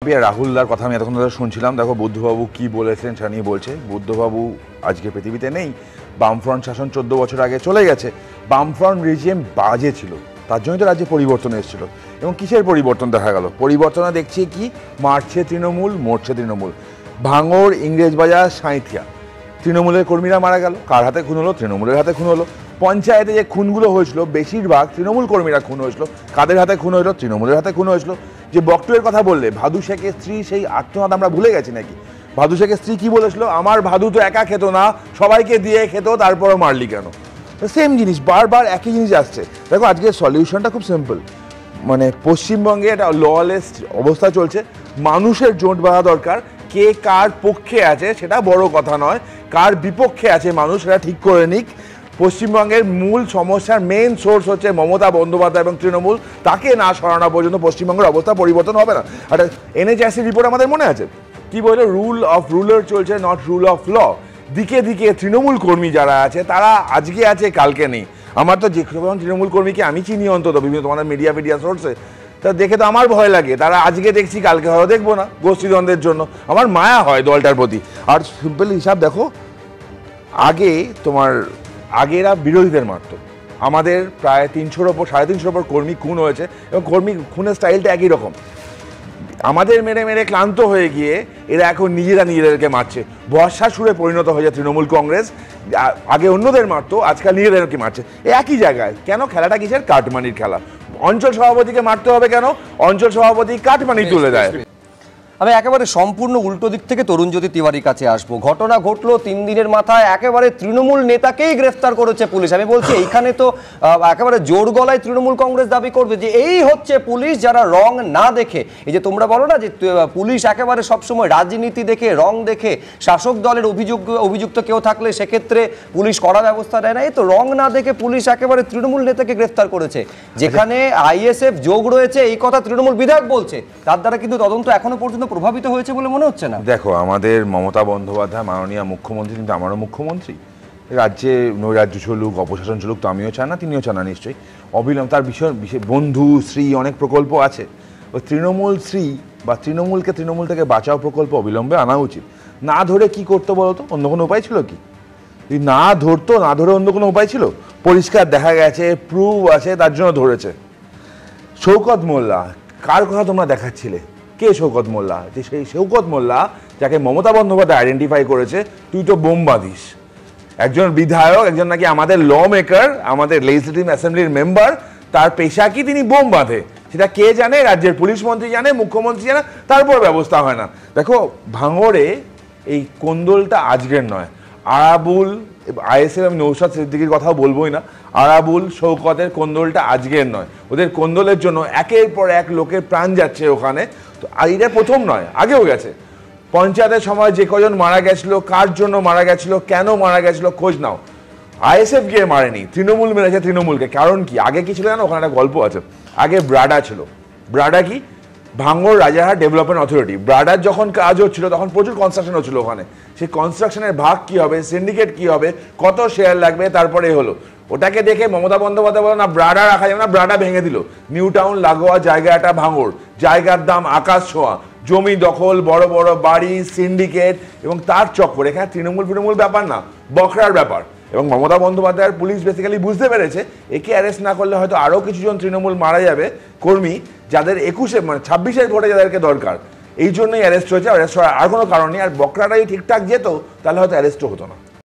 বাপি আর রাহুলদার কথা আমি এতক্ষণ ধরে শুনছিলাম। দেখো বুদ্ধবাবু কি বলেছেন সেটা নিয়ে বলছে। বুদ্ধবাবু আজকে পৃথিবীতে নেই, বামফ্রন্ট শাসন 14 বছর আগে চলে গেছে। বামফ্রন্ট রিজিম বাজে ছিল, তার জন্যই তো রাজ্যে পরিবর্তন এসেছিল। এবং কিসের পরিবর্তন দেখা গেল? পরিবর্তনে দেখছি কি মারছে তৃণমূল, মরছে তৃণমূল। ভাঙড়, ইংরেজবাজার, সাঁইথিয়া তৃণমূলের কর্মীরা মারা গেল। কার হাতে খুন হলো? তৃণমূলের হাতে খুন হলো। পঞ্চায়েতে যে খুনগুলো হয়েছিল বেশিরভাগ তৃণমূল কর্মীরা খুন হয়েছিল। কাদের হাতে খুন হয়েছিল? তৃণমূলের হাতে খুন হয়েছিল। যে বক্টুয়ের কথা বললে, ভাদু শেখের স্ত্রী, সেই আত্মনাদ আমরা ভুলে গেছি নাকি? ভাদু শেখের স্ত্রী কি বলেছিল? আমার ভাদু তো একা খেত না, সবাইকে দিয়ে খেত, তারপরও মারলি কেন? সেম জিনিস, বারবার একই জিনিস আসছে। দেখো আজকে সলিউশনটা খুব সিম্পল, মানে পশ্চিমবঙ্গে একটা ললেস অবস্থা চলছে, মানুষের জোট বাঁধা দরকার। কে কার পক্ষে আছে সেটা বড় কথা নয়, কার বিপক্ষে আছে মানুষ সেটা ঠিক করে নিক। পশ্চিমবঙ্গের মূল সমস্যার মেইন সোর্স হচ্ছে মমতা বন্দ্যোপাধ্যায় এবং তৃণমূল। তাকে না সরানো পর্যন্ত পশ্চিমবঙ্গের অবস্থা পরিবর্তন হবে না। আর এনএচআরসি রিপোর্ট আমাদের মনে আছে কি বললো? রুল অফ রুলার চলছে, নট রুল অফ ল। দিকে দিকে তৃণমূল কর্মী যারা আছে তারা আজকে আছে, কালকে নেই। আমার তো যে তৃণমূল কর্মীকে আমি চিনি অন্তত বিভিন্ন তোমাদের মিডিয়া সোর্সে, তা দেখে তো আমার ভয় লাগে। তারা আজকে দেখছি, কালকে হয়তো দেখবো না, গোষ্ঠীদ্বন্দ্বের জন্য আমার মায়া হয় দলটার প্রতি। আর সিম্পল হিসাব দেখো, আগে এরা বিরোধীদের মারত। আমাদের প্রায় 300-র ওপর, 350-র ওপর কর্মী খুন হয়েছে এবং কর্মী খুনের স্টাইলটা একই রকম। আমাদের মেরে মেরে ক্লান্ত হয়ে গিয়ে এরা এখন নিজেদেরকে মারছে। বর্ষাসুরে পরিণত হয়েছে তৃণমূল কংগ্রেস। আগে অন্যদের মারতো, আজকাল নিজেদেরকে মারছে। একই জায়গায় কেন? খেলাটা কিসের? কাটমানির খেলা। অঞ্চল সভাপতিকে মারতে হবে কেন? অঞ্চল সভাপতি কাটমানি তুলে দেয়। আমি একেবারে সম্পূর্ণ উল্টো দিক থেকে তরুণজ্যোতি তিওয়ারির কাছে আসবো। ঘটনা ঘটলো 3 দিনের মাথায়, একেবারে তৃণমূল নেতাকেই গ্রেফতার করেছে পুলিশ। আমি বলছি এইখানে তো একেবারে জোর গলায় তৃণমূল কংগ্রেস দাবি করবে যে এই হচ্ছে পুলিশ, যারা রং না দেখে, এই যে তোমরা বলো না যে পুলিশ একেবারে সবসময় রাজনীতি দেখে, রং দেখে, শাসক দলের অভিযুক্ত কেউ থাকলে সেক্ষেত্রে পুলিশ কড়া ব্যবস্থা নেয় না, এই তো রং না দেখে পুলিশ একেবারে তৃণমূল নেতাকে গ্রেফতার করেছে। যেখানে আইএসএফ যোগ রয়েছে এই কথা তৃণমূল বিধায়ক বলছে, তার দ্বারা কিন্তু তদন্ত এখনো পর্যন্ত প্রভাবিত হয়েছে বলে মনে হচ্ছে না। দেখো আমাদের মমতা বন্দ্যোপাধ্যায় মাননীয় মুখ্যমন্ত্রী, কিন্তু আমারও মুখ্যমন্ত্রী, রাজ্যে নৈরাজ্য চলুক, অপশাসন চলুক তো আমিও চাই না, তিনিও চান না নিশ্চয়ই। অবিলম্বে তার বিষয় বন্ধু শ্রী অনেক প্রকল্প আছে, ওই তৃণমূল শ্রী বা তৃণমূলকে তৃণমূল থেকে বাঁচাও প্রকল্প অবিলম্বে আনা উচিত। না ধরে কি করতো বলতো? অন্য কোনো উপায় ছিল কি? যদি না ধরতো, না ধরে অন্য কোনো উপায় ছিল? পরিষ্কার দেখা গেছে, প্রুফ আছে, তার জন্য ধরেছে। শওকত মোল্লা, কার কথা তোমরা দেখাচ্ছিলে? কে শওকত মোল্লা? যে সেই শওকত মোল্লা যাকে মমতা বন্দ্যোপাধ্যায় আইডেন্টিফাই করেছে, তুই তো বোম বাঁধিস। একজন বিধায়ক, একজন নাকি আমাদের ল মেকার, আমাদের লেজিসলেটিভ অ্যাসেম্বলির মেম্বার, তার পেশা কি? তিনি বোম বাঁধে। সেটা কে জানে? রাজ্যের পুলিশ মন্ত্রী জানে, মুখ্যমন্ত্রী জানে, তারপর ব্যবস্থা হয় না। দেখো ভাঙড়ে এই কোন্দলটা আজকের নয়। আরাবুল, আইএসএফ, আমি নৌশাদ সিদ্দিকীর কথাও বলবোই না, আরাবুল শওকতের কোন্দলটা আজকের নয়। ওদের কোন্দলের জন্য একের পর এক লোকের প্রাণ যাচ্ছে ওখানে। তো এটা প্রথম নয়, আগেও গেছে। পঞ্চায়েতের সময় যে কজন মারা গেছিল, কার জন্য মারা গেছিল, কেন মারা গেছিল, খোঁজ নাও। আইএসএফ গিয়ে মারেনি, তৃণমূল মেরেছে তৃণমূলকে। কারণ কি? আগে কি ছিল জানো? ওখানে একটা গল্প আছে। আগে ব্রাডা ছিল। ব্রাডা কি? ভাঙড় রাজারহাট ডেভেলপমেন্ট অথরিটি। ব্রাডার যখন কাজ হচ্ছিল তখন প্রচুর কনস্ট্রাকশন হচ্ছিল ওখানে। সেই কনস্ট্রাকশনের ভাগ কি হবে, সিন্ডিকেট কি হবে, কত শেয়ার লাগবে, তারপরে হলো। ওটাকে দেখে মমতা বন্দ্যোপাধ্যায় বলো না ব্রাডা রাখা যাবে না, ব্রাডা ভেঙে দিল। নিউ টাউন লাগোয়া জায়গাটা ভাঙড়, জায়গার দাম আকাশ ছোঁয়া, জমি দখল, বড় বড় বাড়ি, সিন্ডিকেট, এবং তার চক্কর। এখানে তৃণমূল ব্যাপার না, বখরার ব্যাপার। এবং মমতা বন্দ্যোপাধ্যায়ের পুলিশ বেসিক্যালি বুঝতে পেরেছে একে অ্যারেস্ট না করলে হয়তো আরও কিছুজন তৃণমূল মারা যাবে, কর্মী, যাদের 21 মানে 26-এর ভোটে যাদেরকে দরকার। এই জন্যই অ্যারেস্ট হয়েছে। অ্যারেস্ট হওয়ার আর কোনো কারণ নেই। আর বকরাটাই ঠিকঠাক যেত তাহলে হয়তো অ্যারেস্টও হতো না।